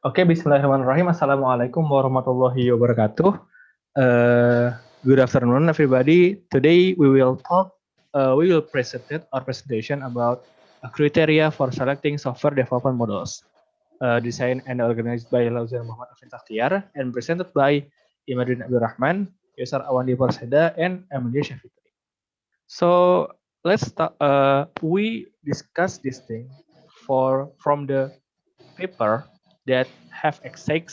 Oke, bismillahirrahmanirrahim. Assalamualaikum warahmatullahi wabarakatuh. Good afternoon, everybody. Today we will present our presentation about a criteria for selecting software development models, designed and organized by Lauzan Muhammad Afin Takhtiar and presented by Imadin Abdul Rahman, Yusar Awandi Porseda, and Emilia Syafitri. So let's start. We discuss this thing from the paper that have exact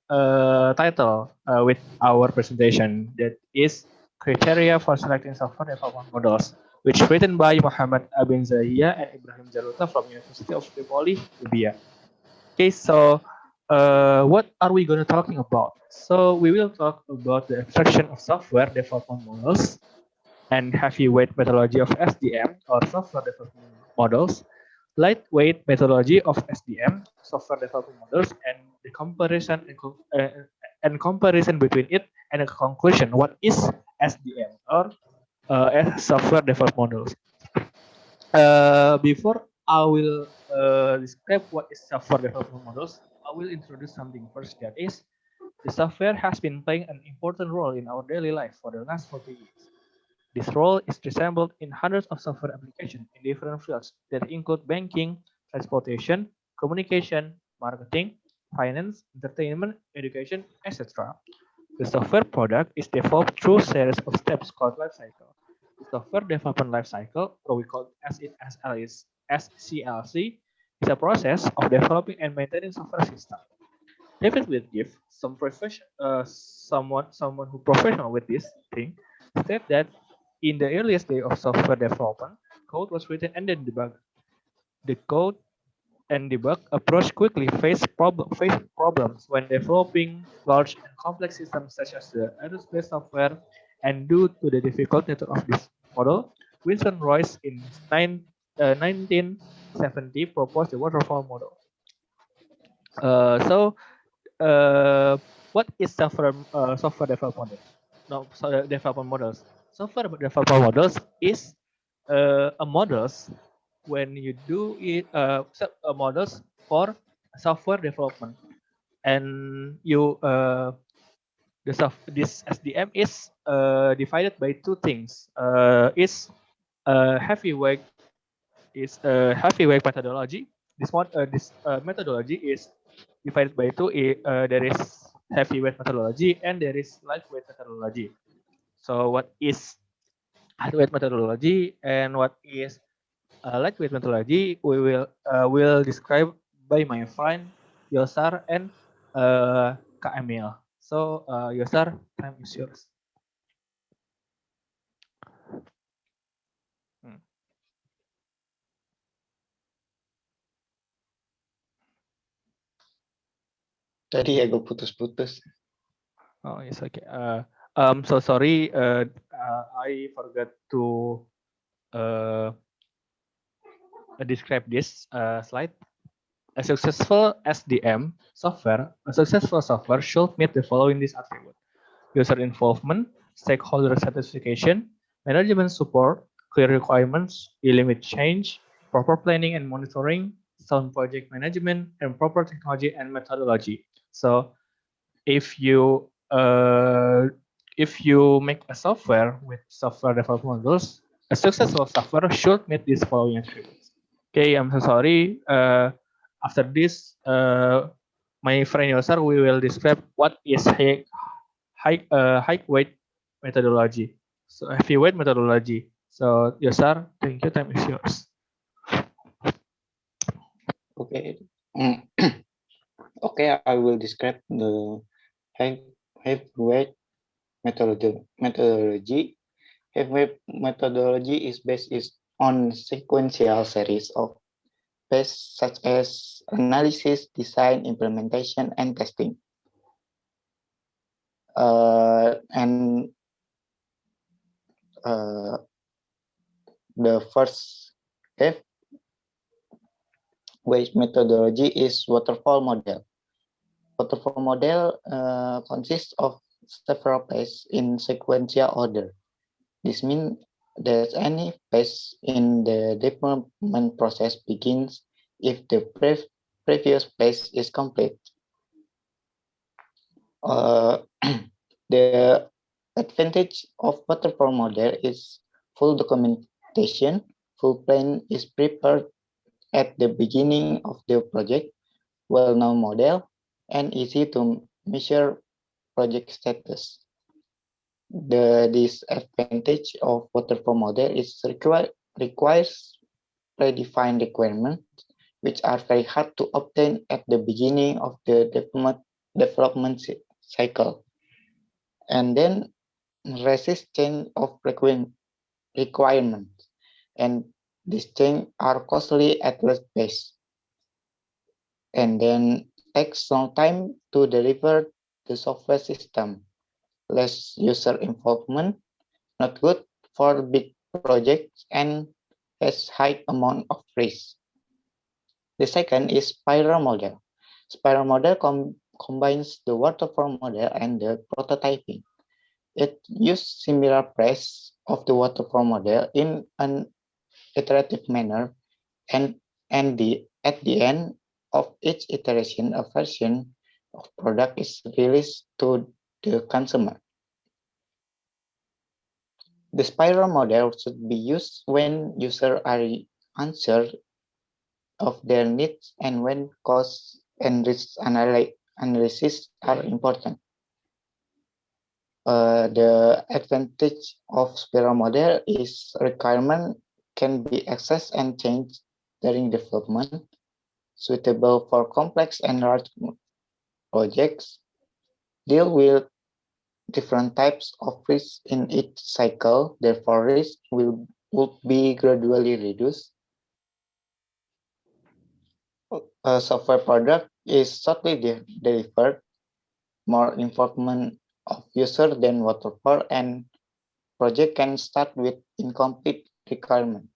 title with our presentation, that is criteria for selecting software development models, which written by Muhammad Abin Zahia and Ibrahim Jaluta from University of Tripoli, Libya. Okay, so what are we going to talking about? So we will talk about the abstraction of software development models and heavyweight methodology of SDM or software development models, lightweight methodology of SDM, software development models, and the comparison between it and a conclusion. What is SDM or software development models? Before I will describe what is software development models, I will introduce something first. That is, the software has been playing an important role in our daily life for the last 40 years. This role is resembled in hundreds of software applications in different fields that include banking, transportation, communication, marketing, finance, entertainment, education, etc. The software product is developed through a series of steps called lifecycle. The software development lifecycle, or we call SCLC, is a process of developing and maintaining software system. David will give someone who professional with this thing, said that in the earliest day of software development, code was written and then debugged. The code and debug approach quickly face problems when developing large and complex systems such as the aerospace software, and due to the difficult nature of this model, Winston Royce in 1970 proposed the waterfall model. So uh, what is software development models? No, sorry, development models. Software development models is a models when you do it models for software development, and you this SDM is divided by two things. Is heavyweight heavyweight methodology. This methodology is divided by two. There is heavyweight methodology and there is lightweight methodology. So what is lightweight methodology and what is lightweight methodology? We will describe by my friend Yosar and Kak Emil. So Yosar, time is yours. Hmm. Tadi agak putus-putus. Oh, yes, okay. So sorry, I forgot to uh, describe this slide. A successful software should meet the following these attributes: user involvement, stakeholder satisfaction, management support, clear requirements, dealing with change, proper planning and monitoring, sound project management, and proper technology and methodology. So if you make a software with software development models, a successful software should meet these following attributes. Okay, I'm so sorry. After this, my friend Yosar, we will describe what is high weight methodology. So heavyweight methodology. So Yosar, thank you. Time is yours. Okay. Okay, I will describe the heavyweight methodology. Heavyweight methodology is based on sequential series of steps such as analysis, design, implementation, and testing. And the first heavyweight methodology is waterfall model. Waterfall model consists of several phases in sequential order. This means that any phase in the development process begins if the previous phase is complete. The advantage of waterfall model is full documentation. Full plan is prepared at the beginning of the project, well-known model, and easy to measure project status. The disadvantage of waterfall model is requires predefined requirements, which are very hard to obtain at the beginning of the development cycle, and then resist change of requirements, and these change are costly at less pace, and then takes long time to deliver the software system, less user involvement, not good for big projects, and has high amount of risk. The second is spiral model. Spiral model combines the waterfall model and the prototyping. It uses similar press of the waterfall model in an iterative manner, and at the end of each iteration, a version of product is released to the consumer. The spiral model should be used when users are unsure of their needs and when cost and risk analysis are important. The advantage of spiral model is requirement can be accessed and changed during development, suitable for complex and large projects, deal with different types of risk in each cycle, therefore risk would be gradually reduced. A software product is shortly delivered, more involvement of user than waterfall, and project can start with incomplete requirement,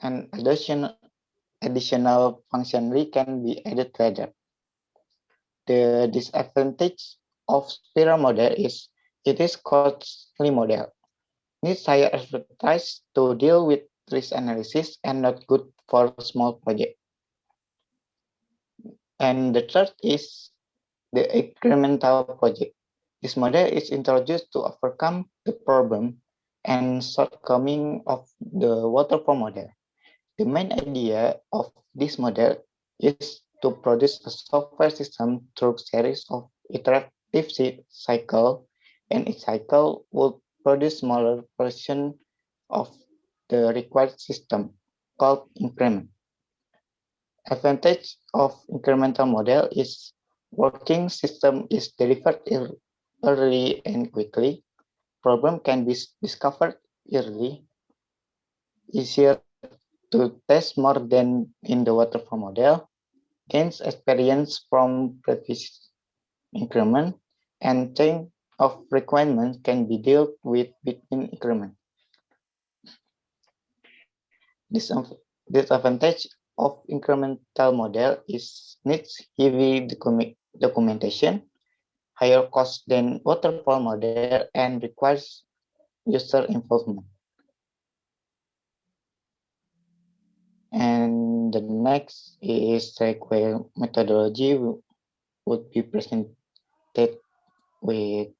and additional functionality can be added later. The disadvantage of spiral model is it is costly model, needs higher expertise to deal with risk analysis, and not good for small project. And the third is the incremental project. This model is introduced to overcome the problem and shortcoming of the waterfall model. The main idea of this model is to produce a software system through series of iterative cycle, and each cycle will produce smaller version of the required system called increment. Advantage of incremental model is working system is delivered early and quickly. Problem can be discovered early, easier to test more than in the waterfall model, gains experience from previous increment, and change of requirements can be dealt with between increments. Disadvantage of incremental model is needs heavy documentation, higher cost than waterfall model, and requires user involvement. And the next is require methodology would be presented with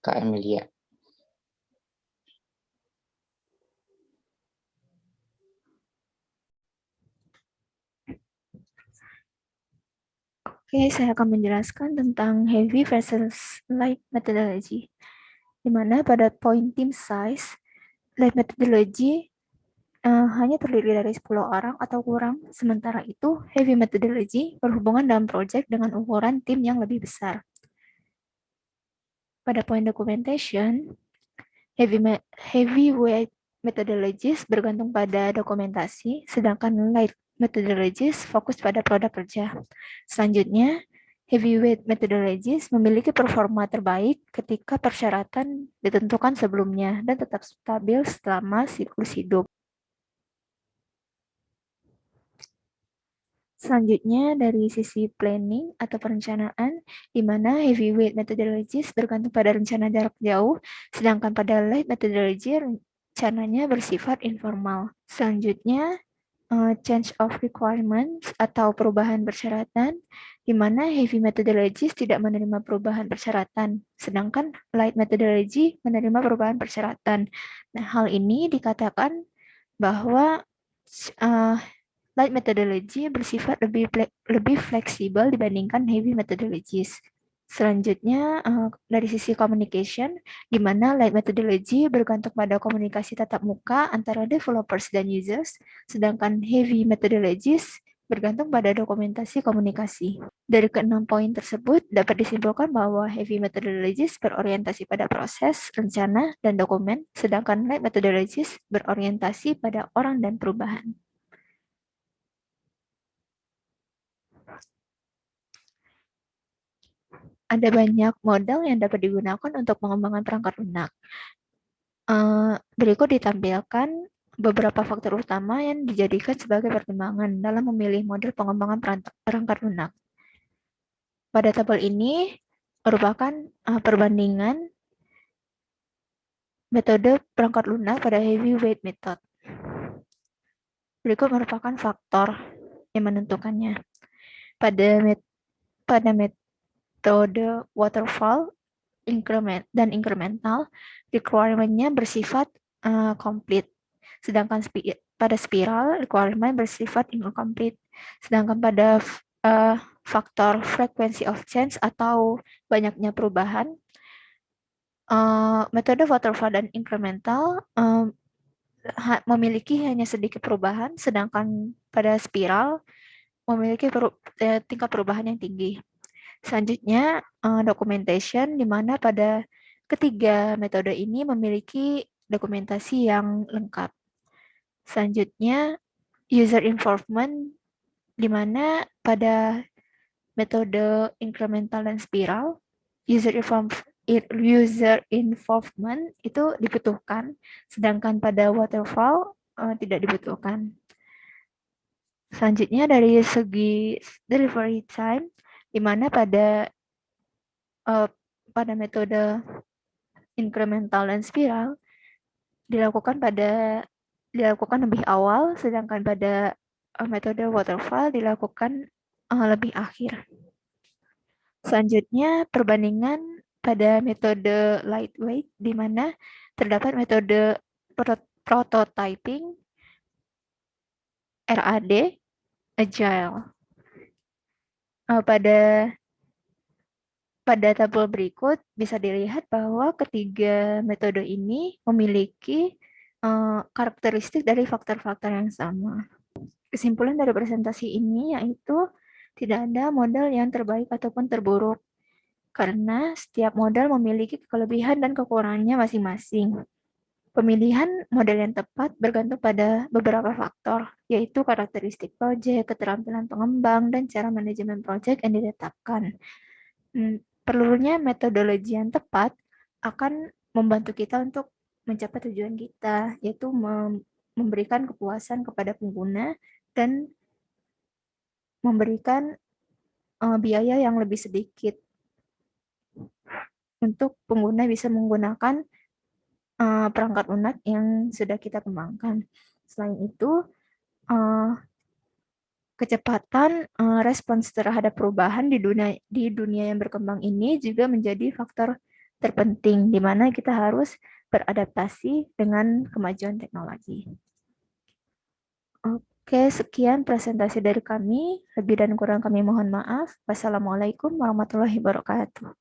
Kak Emilia. Oke, saya akan menjelaskan tentang heavy versus light methodology. Di mana pada point team size, light methodology hanya terdiri dari 10 orang atau kurang, sementara itu heavy methodology berhubungan dalam project dengan ukuran tim yang lebih besar. Pada point documentation, heavyweight methodologies bergantung pada dokumentasi, sedangkan light methodologies fokus pada produk kerja. Selanjutnya, heavyweight methodologies memiliki performa terbaik ketika persyaratan ditentukan sebelumnya dan tetap stabil selama siklus hidup. Selanjutnya, dari sisi planning atau perencanaan, di mana heavyweight methodologies bergantung pada rencana jarak jauh, sedangkan pada light methodology rencananya bersifat informal. Selanjutnya, change of requirements atau perubahan persyaratan, di mana heavy methodologies tidak menerima perubahan persyaratan, sedangkan light methodology menerima perubahan persyaratan. Nah, hal ini dikatakan bahwa light methodology bersifat lebih fleksibel dibandingkan heavy methodologies. Selanjutnya, dari sisi communication, di mana light methodology bergantung pada komunikasi tatap muka antara developers dan users, sedangkan heavy methodologies bergantung pada dokumentasi komunikasi. Dari keenam poin tersebut, dapat disimpulkan bahwa heavy methodologies berorientasi pada proses, rencana, dan dokumen, sedangkan light methodologies berorientasi pada orang dan perubahan. Ada banyak model yang dapat digunakan untuk pengembangan perangkat lunak. Berikut ditampilkan beberapa faktor utama yang dijadikan sebagai pertimbangan dalam memilih model pengembangan perangkat lunak. Pada tabel ini merupakan perbandingan metode perangkat lunak pada heavyweight method. Berikut merupakan faktor yang menentukannya. Pada metode waterfall dan incremental, requirement-nya bersifat complete. Sedangkan pada spiral, requirement bersifat incomplete. Sedangkan pada faktor frequency of change atau banyaknya perubahan, metode waterfall dan incremental memiliki hanya sedikit perubahan, sedangkan pada spiral memiliki tingkat perubahan yang tinggi. Selanjutnya, documentation, di mana pada ketiga metode ini memiliki dokumentasi yang lengkap. Selanjutnya, user involvement, di mana pada metode incremental dan spiral, user involvement itu dibutuhkan, sedangkan pada waterfall tidak dibutuhkan. Selanjutnya, dari segi delivery time, di mana pada metode incremental dan spiral dilakukan lebih awal, sedangkan pada metode waterfall dilakukan lebih akhir. Selanjutnya, perbandingan pada metode lightweight, di mana terdapat metode prototyping, RAD, agile. Pada tabel berikut bisa dilihat bahwa ketiga metode ini memiliki karakteristik dari faktor-faktor yang sama. Kesimpulan dari presentasi ini yaitu tidak ada model yang terbaik ataupun terburuk, karena setiap model memiliki kelebihan dan kekurangannya masing-masing. Pemilihan model yang tepat bergantung pada beberapa faktor, yaitu karakteristik proyek, keterampilan pengembang, dan cara manajemen proyek yang ditetapkan. Perlunya metodologi yang tepat akan membantu kita untuk mencapai tujuan kita, yaitu memberikan kepuasan kepada pengguna dan memberikan biaya yang lebih sedikit untuk pengguna bisa menggunakan perangkat lunak yang sudah kita kembangkan. Selain itu, kecepatan respons terhadap perubahan di dunia yang berkembang ini juga menjadi faktor terpenting, di mana kita harus beradaptasi dengan kemajuan teknologi. Oke, sekian presentasi dari kami. Lebih dan kurang kami mohon maaf. Wassalamualaikum warahmatullahi wabarakatuh.